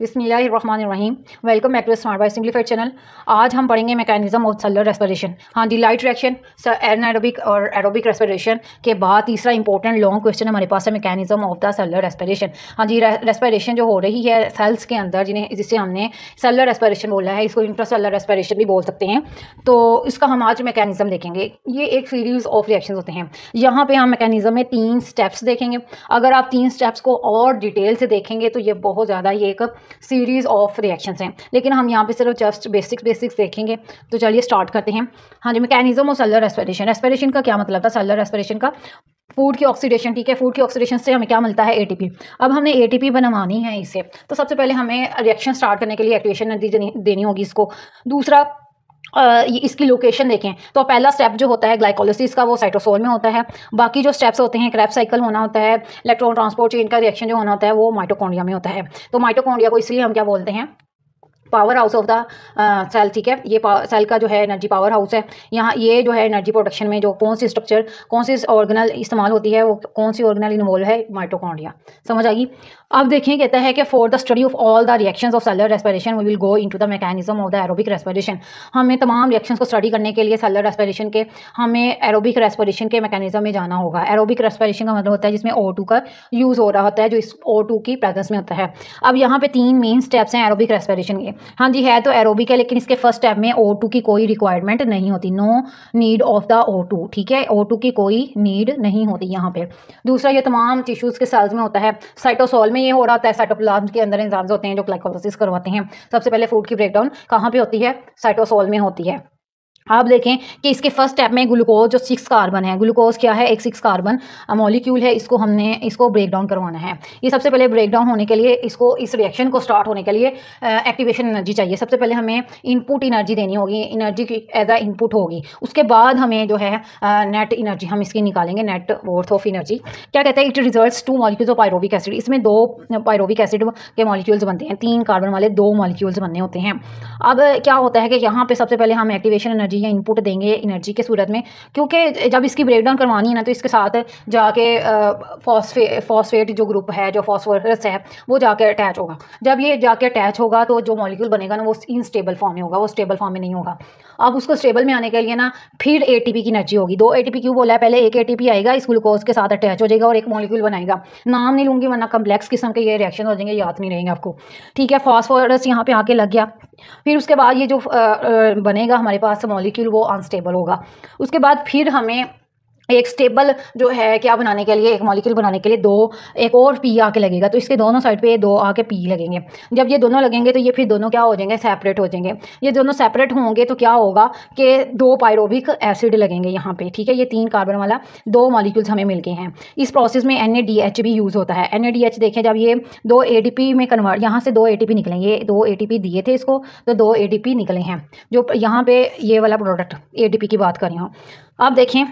बिस्मिल्लाहिर्रहमानिर्रहीम। Welcome back to smart by simplified channel. आज हम पढ़ेंगे मैकेनिज्म ऑफ सेलुलर रेस्पिरेशन। हाँ जी, लाइट रिएक्शन, एनारोबिक और एरोबिक रेस्पिरेशन के बाद तीसरा इंपॉर्टेंट लॉन्ग क्वेश्चन हमारे पास है, mechanism of the cellular respiration. हाँ जी, रेस्पिरेशन जो हो रही है सेल्स के अंदर, जिसे हमने सेलुलर रेस्पिरेशन बोला है, इसको इंट्रासेलुलर रेस्पिरेशन भी बोल सकते हैं। तो इसका हम आज मैकेनिज्म देखेंगे। ये एक सीरीज ऑफ रिएक्शन होते हैं। यहाँ पे हम मैकेनिज्म में 3 स्टेप्स देखेंगे। अगर आप 3 स्टेप्स को और डिटेल से देखेंगे तो ये बहुत ज़्यादा ये एक सीरीज ऑफ रिएक्शंस हैं, लेकिन हम यहाँ पे सिर्फ जस्ट बेसिक्स देखेंगे। तो चलिए स्टार्ट करते हैं। हाँ जी, mechanism of cellular respiration. Respiration का क्या मतलब था? सेलुलर रेस्पिरेशन का फूड की ऑक्सीडेशन। ठीक है, फूड की ऑक्सीडेशन से हमें क्या मिलता है? एटीपी। अब हमने एटीपी बनवानी है इससे, तो सबसे पहले हमें रिएक्शन स्टार्ट करने के लिए एक्टिवेशन एनर्जी देनी होगी इसको। दूसरा, इसकी लोकेशन देखें तो पहला स्टेप जो होता है ग्लाइकोलिसिस का, वो साइटोसोल में होता है। बाकी जो स्टेप्स होते हैं, क्रैब्स साइकिल होना होता है, इलेक्ट्रॉन ट्रांसपोर्ट चेन का रिएक्शन जो होना होता है, वो माइटोकॉन्ड्रिया में होता है। तो माइटोकॉन्ड्रिया को इसलिए हम क्या बोलते हैं? Power house of the cell. ठीक है, ये सेल का जो है एनर्जी पावर हाउस है। यहाँ ये जो है एनर्जी प्रोडक्शन में जो कौन सी स्ट्रक्चर, कौन सी ऑर्गेनल इस्तेमाल होती है, वो कौन सी ऑर्गेनल इन्वॉल्व है? माइटोकॉन्ड्रिया। समझ आएगी? अब देखिए, कहता है कि for the study of all the reactions of cellular respiration we will go into the mechanism of the aerobic respiration. हमें तमाम रिएक्शंस को स्टडी करने के लिए सेलुलर रेस्पिरेशन के, हमें एरोबिक रेस्पिरेशन के मैकेनिज्म में जाना होगा। एरोबिक रेस्पिरेशन का मतलब होता है जिसमें O2 का यूज़ हो रहा होता है, जो इस O2 की प्रेजेंस में होता है। अब यहाँ पे 3 मेन स्टेप्स हैं एरोबिक रेस्पिरेशन के। हाँ जी, है तो एरोबिक है, लेकिन इसके फर्स्ट स्टेप में O2 की कोई रिक्वायरमेंट नहीं होती। No need of the O2। ठीक है, O2 की कोई नीड नहीं होती यहाँ पे। दूसरा, ये तमाम टिश्यूज़ के सेल्स में होता है। साइटोसोल में ये हो रहा होता है। साइटोप्लाज्म के अंदर एंजाइम्स होते हैं जो ग्लाइकोलाइसिस करवाते हैं। सबसे पहले फूड की ब्रेकडाउन कहाँ पे होती है? साइटोसोल में होती है। आप देखें कि इसके फर्स्ट स्टेप में ग्लूकोज जो 6 कार्बन है, ग्लूकोज क्या है? एक 6 कार्बन मॉलिक्यूल है। इसको ब्रेक डाउन करवाना है। ये सबसे पहले ब्रेक डाउन होने के लिए, इस रिएक्शन को स्टार्ट होने के लिए एक्टिवेशन एनर्जी चाहिए। सबसे पहले हमें इनपुट एनर्जी देनी होगी, एनर्जी की एज अ इनपुट होगी। उसके बाद हमें जो है नेट एनर्जी हम इसकी निकालेंगे, नेट वर्थ ऑफ एनर्जी। क्या कहते हैं? It results 2 molecules of pyruvic acid. इसमें 2 पायरोबिक एसिड के मॉलिक्यूल्स बनते हैं। 3 कार्बन वाले 2 मॉलिक्यूल्स बनने होते हैं। अब क्या होता है कि यहाँ पे सबसे पहले हम एक्टिवेशन एनर्जी या इनपुट देंगे एनर्जी के सूरत में, क्योंकि जब इसकी ब्रेकडाउन करवानी है ना, तो इसके साथ जाके फॉस्फेट जो ग्रुप है, जो फॉस्फोरस है, वो जाके अटैच होगा। जब ये जाके अटैच होगा तो जो मॉलिक्यूल बनेगा ना, वो इनस्टेबल फॉर्म में होगा, वो स्टेबल फॉर्म में नहीं होगा। अब उसको स्टेबल में आने के लिए ना, फिर एटीपी की एनर्जी होगी। 2 एटीपी क्यों बोला है? पहले एक एटीपी आएगा, इस ग्लूकोज के साथ अटैच हो जाएगा और एक मॉलिक्यूल बनाएगा। नाम नहीं लूँगी वरना कम्प्लेक्स किस्म के ये रिएक्शन हो जाएंगे, याद नहीं रहेंगे आपको। ठीक है, फॉस्फोरस यहाँ पे आके लग गया। फिर उसके बाद ये जो बनेगा हमारे पास मॉलिक्यूल, वो अनस्टेबल होगा। उसके बाद फिर हमें एक स्टेबल जो है क्या बनाने के लिए, एक मॉलिक्यूल बनाने के लिए एक और पी आके लगेगा। तो इसके दोनों साइड पे 2 आके पी लगेंगे। जब ये दोनों लगेंगे तो ये फिर दोनों क्या हो जाएंगे? सेपरेट हो जाएंगे। ये दोनों सेपरेट होंगे तो क्या होगा कि 2 पायरोबिक एसिड लगेंगे यहाँ पे। ठीक है, ये 3 कार्बन वाला 2 मॉलिक्यूल्स हमें मिल गए हैं। इस प्रोसेस में NADH भी यूज़ होता है। NADH देखें, जब ये 2 ATP में कन्वर्ट, यहाँ से 2 ATP निकलेंगे। 2 ATP दिए थे इसको, तो 2 ATP निकले हैं। जो यहाँ पे ये वाला प्रोडक्ट ATP की बात कर रही हूँ। अब देखें,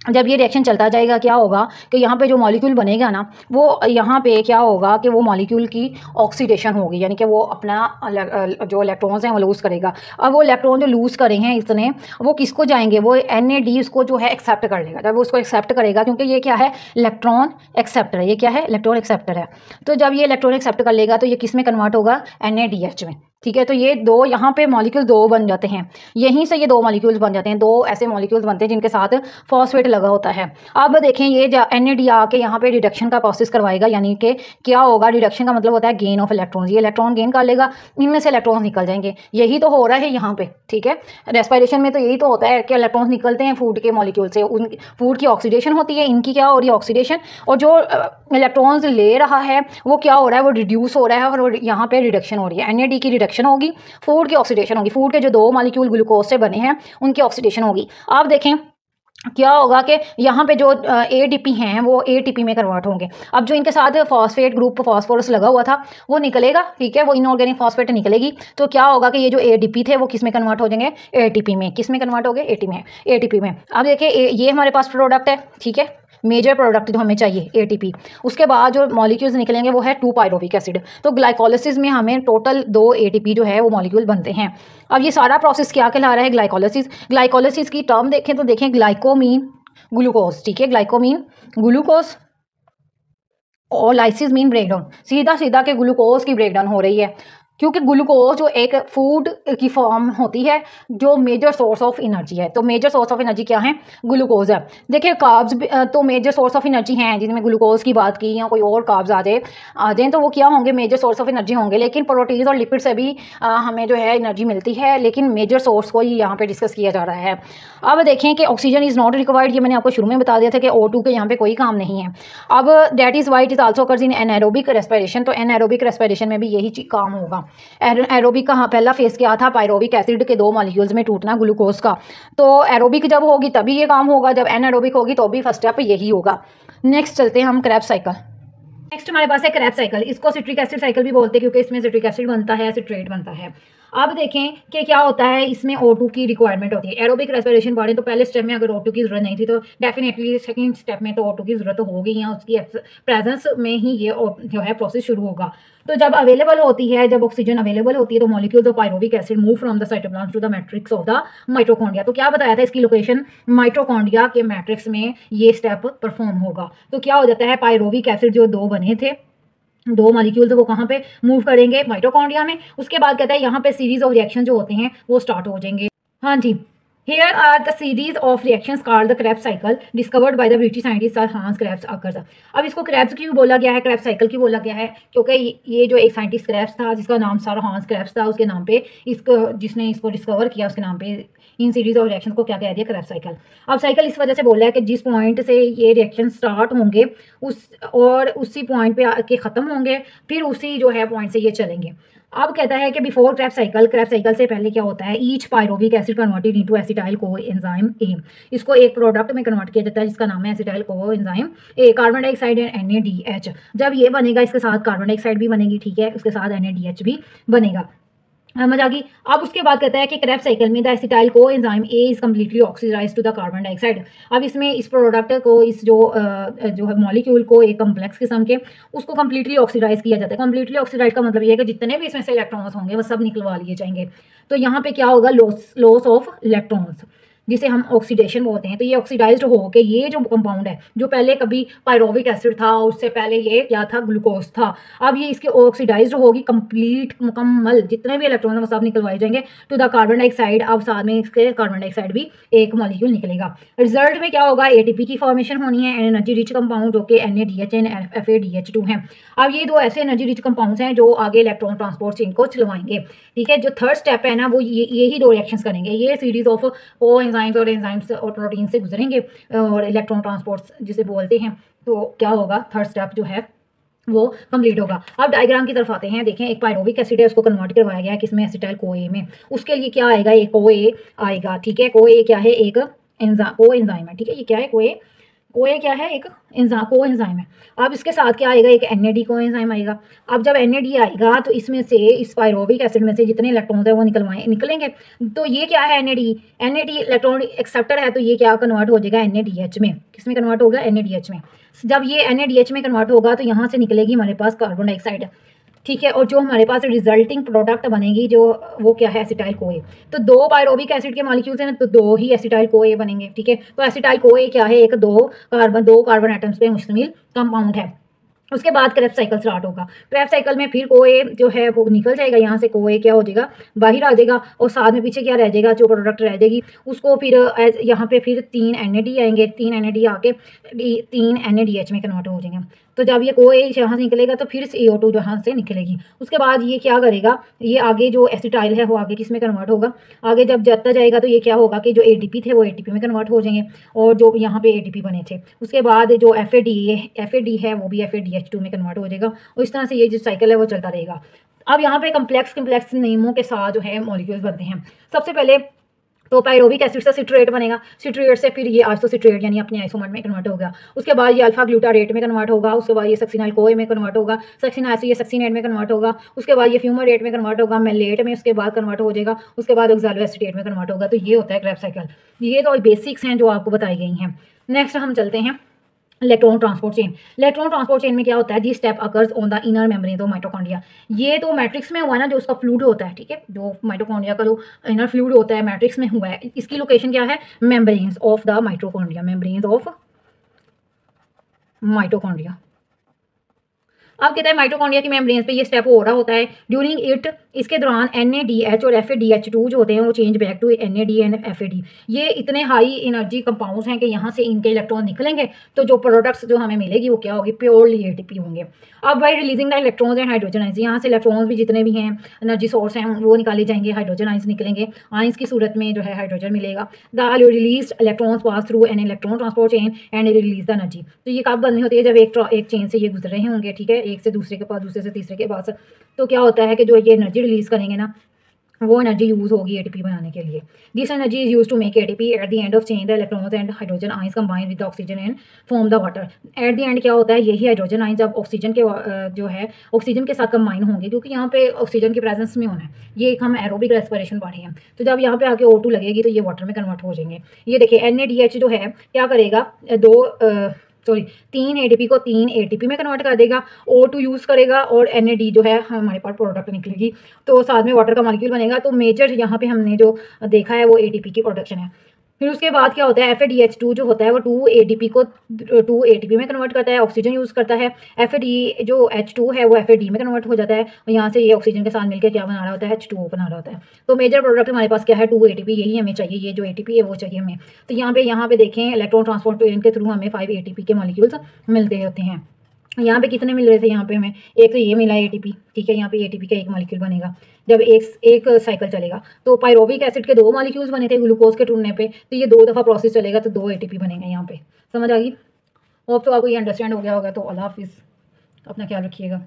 जब ये रिएक्शन चलता जाएगा, क्या होगा कि यहाँ पे जो मॉलिक्यूल बनेगा ना, वो यहाँ पे क्या होगा कि वो मॉलिक्यूल की ऑक्सीडेशन होगी, यानी कि वो अपना जो इलेक्ट्रॉन्स हैं वो लूज़ करेगा। अब वो इलेक्ट्रॉन जो लूज़ करे हैं इसने, वो किसको जाएंगे? वो NAD उसको जो है एक्सेप्ट कर लेगा। जब वो उसको एक्सेप्ट करेगा, क्योंकि ये क्या है? इलेक्ट्रॉन एक्सेप्टर है। ये क्या है? इलेक्ट्रॉन एक्सेप्टर है। तो जब ये इलेक्ट्रॉन एक्सेप्ट कर लेगा तो ये किस में कन्वर्ट होगा? NADH में। ठीक है, तो ये 2 यहाँ पे मॉलिक्यूल 2 बन जाते हैं। यहीं से ये 2 मॉलिक्यूल्स बन जाते हैं। 2 ऐसे मॉलिक्यूल्स बनते हैं जिनके साथ फॉस्फेट लगा होता है। अब देखें, ये NAD आके यहाँ पे रिडक्शन का प्रोसेस करवाएगा, यानी कि क्या होगा? रिडक्शन का मतलब होता है गेन ऑफ इलेक्ट्रॉन्स। ये इलेक्ट्रॉन गेन कर लेगा, इनमें से इलेक्ट्रॉन्स निकल जाएंगे। यही तो हो रहा है यहाँ पे। ठीक है, रेस्पिरेशन में तो यही तो होता है कि इलेक्ट्रॉन्स निकलते हैं फूड के मॉलिक्यूल से। उन फूड की ऑक्सीडेशन होती है, इनकी क्या हो रही है? ऑक्सीडेशन। और जो इलेक्ट्रॉन्स ले रहा है वो क्या हो रहा है? वो रिड्यूस हो रहा है और यहाँ पे रिडक्शन हो रही है। NAD की रिडक्शन होगी, फूड की ऑक्सीडेशन होगी। फूड के जो 2 मॉलिक्यूल ग्लूकोज से बने हैं उनकी ऑक्सीडेशन होगी। आप देखें क्या होगा कि यहाँ पे जो ADP हैं वो ATP में कन्वर्ट होंगे। अब जो इनके साथ फॉस्फेट ग्रुप फॉस्फोरस लगा हुआ था वो निकलेगा। ठीक है, वो इनऑर्गेनिक फॉस्फेट निकलेगी। तो क्या होगा कि ये जो ADP थे वो किस में कन्वर्ट हो जाएंगे? ATP में। किस में कन्वर्ट हो गए? ATP में। अब देखिए, ये हमारे पास प्रोडक्ट है। ठीक है, मेजर प्रोडक्ट जो हमें चाहिए ATP। उसके बाद जो मॉलिक्यूल्स निकलेंगे वो है 2 पायरोबिक एसिड। तो ग्लाइकोलिसिस में हमें टोटल 2 ATP जो है वो मॉलिक्यूल बनते हैं। अब ये सारा प्रोसेस क्या कहला रहा है? ग्लाइकोलिसिस। ग्लाइकोलिसिस की टर्म देखें तो देखें ग्लाइकोमीन ग्लूकोज। ठीक है, ग्लाइकोमीन ग्लूकोज और लाइसिस मीन ब्रेकडाउन, सीधा सीधा के ग्लूकोज की ब्रेकडाउन हो रही है, क्योंकि ग्लूकोज जो एक फूड की फॉर्म होती है जो मेजर सोर्स ऑफ एनर्जी है। तो मेजर सोर्स ऑफ एनर्जी क्या है? ग्लूकोज है। देखिए कार्ब्स तो मेजर सोर्स ऑफ एनर्जी हैं, जिनमें ग्लूकोज की बात की या कोई और कार्ब्स आ जाए तो वो क्या होंगे? मेजर सोर्स ऑफ एनर्जी होंगे। लेकिन प्रोटीन और लिपिड से भी हमें जो है एनर्जी मिलती है, लेकिन मेजर सोर्स को ही यहाँ पे डिस्कस किया जा रहा है। अब देखें कि ऑक्सीजन इज़ नॉट रिक्वायर्ड, ये मैंने आपको शुरू में बता दिया था कि O2 के यहाँ पे कोई काम नहीं है। अब that is why it is also occurs in anaerobic respiration, तो एनारोबिक रेस्पिरेशन में भी यही काम होगा। एरोबिक का पहला फेज क्या था? पायरोबिक एसिड के दो मॉलिक्यूल्स में टूटना ग्लूकोज का। तो एरोबिक जब होगी तभी ये काम होगा, जब एनारोबिक होगी तो भी फर्स्ट स्टेप यही होगा। नेक्स्ट चलते हैं हम क्रेब्स साइकिल। नेक्स्ट हमारे पास है क्रेब्स साइकिल। इसको सिट्रिक एसिड साइकिल भी बोलते हैं, क्योंकि इसमें सिट्रिक एसिड बनता है, सिट्रेट बनता है। अब देखें कि क्या होता है, इसमें O2 की रिक्वायरमेंट होती है। एरोबिक रेस्पिरेशन पढ़े तो पहले स्टेप में अगर O2 की जरूरत नहीं थी तो डेफिनेटली सेकंड स्टेप में तो O2 की जरूरत होगी, या उसकी प्रेजेंस में ही ये जो है प्रोसेस शुरू होगा। तो जब अवेलेबल होती है, जब ऑक्सीजन अवेलेबल होती है, तो molecules of pyruvic acid move from the cytoplasm to the matrix of the mitochondria. तो क्या बताया था, इसकी लोकेशन माइटोकॉन्ड्रिया के मैट्रिक्स में ये स्टेप परफॉर्म होगा। तो क्या हो जाता है, पायरोबिक एसिड जो दो बने थे, दो मॉलिक्यूल्स वो कहाँ पे मूव करेंगे? माइटोकॉन्ड्रिया में। उसके बाद कहता है यहाँ पे सीरीज ऑफ रिएक्शन जो होते हैं वो स्टार्ट हो जाएंगे। हाँ जी, Here are the series of reactions called the Krebs cycle discovered by the British scientist Sir Hans Krebs occurs। अब इसको क्रेब्स क्यों बोला गया है, क्रेब्स साइकिल क्यों बोला गया है? क्योंकि ये जो एक साइंटिस्ट क्रेब्स था जिसका नाम सर हांस क्रेब्स था, उसके नाम पे इसको, जिसने इसको डिस्कवर किया, उसके नाम पे इन सीरीज ऑफ रिएक्शन को क्या कह दिया? Krebs cycle. अब साइकिल इस वजह से बोला है कि जिस पॉइंट से ये रिएक्शन स्टार्ट होंगे उसी पॉइंट पे आके ख़त्म होंगे, फिर उसी जो है पॉइंट से ये चलेंगे। अब कहता है कि बिफोर क्रेब्स साइकिल से पहले क्या होता है? Each पायरोबिक acid converted into acetyl coenzyme ए। इसको एक प्रोडक्ट में कन्वर्ट किया जाता है जिसका नाम है acetyl coenzyme A. Carbon dioxide and NaDH, जब ये बनेगा इसके साथ कार्बन डाइऑक्साइड भी बनेगी, ठीक है, उसके साथ NaDH भी बनेगा। समझ आ गई। अब उसके बाद कहता है कि क्रेब्स साइकिल में the acetyl coenzyme A is completely oxidised to the carbon dioxide. अब इसमें इस प्रोडक्ट को, इस जो है मॉलिक्यूल को, एक कम्प्लेक्स किस्म के, उसको कम्प्लीटली ऑक्सीडाइज किया जाता है। कम्प्लीटली ऑक्सीडाइज का मतलब ये है कि जितने भी इसमें से इलेक्ट्रॉन्स होंगे वो सब निकलवा लिए जाएंगे। तो यहाँ पे क्या होगा? लॉस ऑफ इलेक्ट्रॉन्स, जिसे हम ऑक्सीडेशन बोलते हैं। तो ये ऑक्सीडाइज्ड हो के ये जो कंपाउंड है, जो पहले कभी पायरोविक एसिड था, उससे पहले ये क्या था? ग्लूकोज था। अब ये इसके ऑक्सीडाइज्ड होगी, कंप्लीट मुकम्मल जितने भी इलेक्ट्रॉन वो सब निकलवाए जाएंगे टू द कार्बन डाइऑक्साइड। अब साथ में इसके कार्बन डाइऑक्साइड भी एक मॉलिक्यूल निकलेगा। रिजल्ट में क्या होगा? ATP की फॉर्मेशन होनी है, एनर्जी रिच कंपाउंड जो कि NaDH एंड FADH2 हैं। अब ये दो ऐसे एनर्जी रिच कंपाउंड्स हैं जो आगे इलेक्ट्रॉन ट्रांसपोर्ट चेन को चलवाएंगे, ठीक है। जो थर्ड स्टेप है ना, वो यही दो रिएक्शंस करेंगे। ये सीरीज ऑफ कोएंजाइम्स और एंजाइम्स और प्रोटीन से गुजरेंगे और इलेक्ट्रॉन ट्रांसपोर्ट जिसे बोलते हैं। तो क्या होगा? थर्ड स्टेप जो है वो कंप्लीट होगा। अब डायग्राम की तरफ आते हैं। देखें, एक पायरोविक एसिड है, उसको कन्वर्ट करवाया गया है किसमें? एसिटाइल कोए में। उसके लिए क्या आएगा? एक कोए आएगा, ठीक है। कोए क्या है? एक कोएंजाइम है, ठीक है। ये क्या है? कोए क्या है? एक कोएंजाइम है। अब इसके साथ क्या आएगा? एक NAD कोएंजाइम आएगा। अब जब NAD आएगा तो इसमें से, इस पायरोविक एसिड में से जितने इलेक्ट्रॉन्स है वो निकलेंगे। तो ये क्या है? NAD इलेक्ट्रॉन एक्सेप्टर है, तो ये क्या कन्वर्ट हो जाएगा? NADH में। किस में कन्वर्ट होगा? NADH में। जब ये NADH में कन्वर्ट होगा तो यहाँ से निकलेगी हमारे पास कार्बन डाइऑक्साइड, ठीक है। और जो हमारे पास रिजल्टिंग प्रोडक्ट बनेगी जो, वो क्या है? Acetyl CoA. तो दो पायरोविक एसिड के मॉलिक्यूल्स हैं तो दो ही एसिटाइल कोए बनेंगे, ठीक है। तो एसिटाइल कोए क्या है? एक दो कार्बन एटम्स पे मुश्तमिल कंपाउंड है। उसके बाद क्रेब्स साइकिल स्टार्ट होगा। क्रेब्स साइकिल में फिर कोए जो है वो निकल जाएगा, यहाँ से कोए क्या हो जाएगा? बाहर आ जाएगा। और साथ में पीछे क्या रह जाएगा? जो प्रोडक्ट रह जाएगी उसको फिर यहाँ पे फिर 3 NAD आएंगे। 3 NAD आके 3 NADH में कन्वर्ट हो जाएंगे। तो जब ये कोए यहाँ से निकलेगा तो फिर CO2 यहाँ से निकलेगी। उसके बाद ये क्या करेगा? ये आगे जो एसिटाइल है वो आगे किस में कन्वर्ट होगा? आगे जब जाता जाएगा तो ये क्या होगा कि जो ATP थे वो ATP में कन्वर्ट हो जाएंगे, और जो यहाँ पे ATP बने थे। उसके बाद जो FAD है वो भी FADH2 में कन्वर्ट हो जाएगा। और इस तरह से ये जो साइकिल है वो चलता रहेगा। अब यहाँ पे कम्प्लेक्स नियमों के साथ जो है मॉलिक्यूल्स बनते हैं। सबसे पहले तो पायरोविक एसिड से सिट्रेट बनेगा, सिट्रेट से फिर ये आइसोसिट्रेट यानी अपने आइसोमर में कन्वर्ट होगा। उसके बाद ये अल्फा ग्लूटारेट में कन्वर्ट होगा। उसके बाद ये सक्सिनाइल कोए में कन्वर्ट होगा। सक्सिनाइल से ये सक्सिनेट में कन्वर्ट होगा। उसके बाद ये फ्यूमरेट में कन्वर्ट होगा, मेलेट में उसके बाद कन्वर्ट हो जाएगा। उसके बाद ऑक्सैलोएसीटेट में कन्वर्ट होगा। तो ये होता है क्रेब्स साइकिल। ये तो बेसिक्स हैं जो आपको बताई गई हैं। नेक्स्ट हम चलते हैं electron transport chain. Electron transport chain में क्या होता है? This step occurs on the inner membrane of mitochondria. ये तो मैट्रिक्स में हुआ ना, जो उसका फ्लूइड होता है, ठीक है। जो माइटोकॉन्ड्रिया का जो इनर फ्लूइड होता है मैट्रिक्स में हुआ है। इसकी लोकेशन क्या है? Membranes of the mitochondria. Membranes of mitochondria, अब कहता है माइटोकॉन्ड्रिया की मेम्ब्रेन पे ये स्टेप हो रहा होता है ड्यूरिंग इट, इसके दौरान NADH और FADH2 जो होते हैं वो change back to NAD and FAD। ये इतने हाई एनर्जी कंपाउंड्स हैं कि यहाँ से इनके इलेक्ट्रॉन निकलेंगे तो जो प्रोडक्ट्स जो हमें मिलेगी वो क्या होगी, प्योरली ATP होंगे। अब by releasing the electrons and hydrogen ions, यहाँ से इलेक्ट्रॉन्स भी जितने भी हैं एनर्जी सोर्स हैं वो निकाले जाएंगे, हाइड्रोजन आइंस निकलेंगे, आइंस की सूरत में जो है हाइड्रोजन मिलेगा। The release electrons pass through an electron transport chain and release the energy. तो ये कब बननी होती है, जब एक चेन से ये गुजर रहे होंगे, ठीक है, एक से दूसरे के पास, दूसरे से तीसरे के पास। तो क्या होता है कि जो ये एनर्जी रिलीज करेंगे ना, वो एनर्जी यूज होगी ATP बनाने के लिए। This energy is use to make ATP at the end of chain the electrons and hydrogen ions combine with oxygen and form the water. At the end क्या होता है, यही हाइड्रोजन आइंस जब oxygen के जो है ऑक्सीजन के साथ कंबाइन होंगे, क्योंकि यहाँ पे ऑक्सीजन की प्रेजेंस में होना है, ये एक हम एरोबिक रेस्पिरेशन पढ़े हैं। तो जब यहाँ पे आके O2 लगेगी तो ये वाटर में कन्वर्ट हो जाएंगे। ये देखिए NADH जो है क्या करेगा, 3 ATP को 3 ATP में कन्वर्ट कर देगा, O2 यूज़ करेगा और NAD जो है हमारे पास प्रोडक्ट निकलेगी, तो साथ में वाटर का मॉलिक्यूल बनेगा। तो मेजर यहाँ पे हमने जो देखा है वो ATP की प्रोडक्शन है। फिर उसके बाद क्या होता है, FADH2 जो होता है वो 2 ATP को 2 ATP में कन्वर्ट करता है, ऑक्सीजन यूज़ करता है। FAD जो H2 है वो FAD में कन्वर्ट हो जाता है और यहाँ से ये ऑक्सीजन के साथ मिलकर क्या बना रहा होता है, H2O बना रहा होता है। तो मेजर प्रोडक्ट हमारे पास क्या है, 2 ATP, यही हमें चाहिए, ये जो ATP है वो चाहिए हमें। तो यहाँ पे देखें इलेक्ट्रॉन ट्रांसपोर्ट के थ्रू हमें 5 ATP के मॉलिक्यूल्स मिलते होते हैं। यहाँ पे कितने मिल रहे थे, यहाँ पे हमें एक तो ये मिला ATP, ठीक है, यहाँ पे ATP का एक मॉलिक्यूल बनेगा जब एक साइकिल चलेगा। तो पायरोविक एसिड के 2 मॉलिक्यूल्स बने थे ग्लूकोज के टूटने पे, तो ये 2 दफ़ा प्रोसेस चलेगा तो 2 ATP बनेंगे। यहाँ पे समझ आ गई? होप तो आपको ये अंडरस्टैंड हो गया होगा। तो अल्लाह हाफिज़, अपना ख्याल रखिएगा।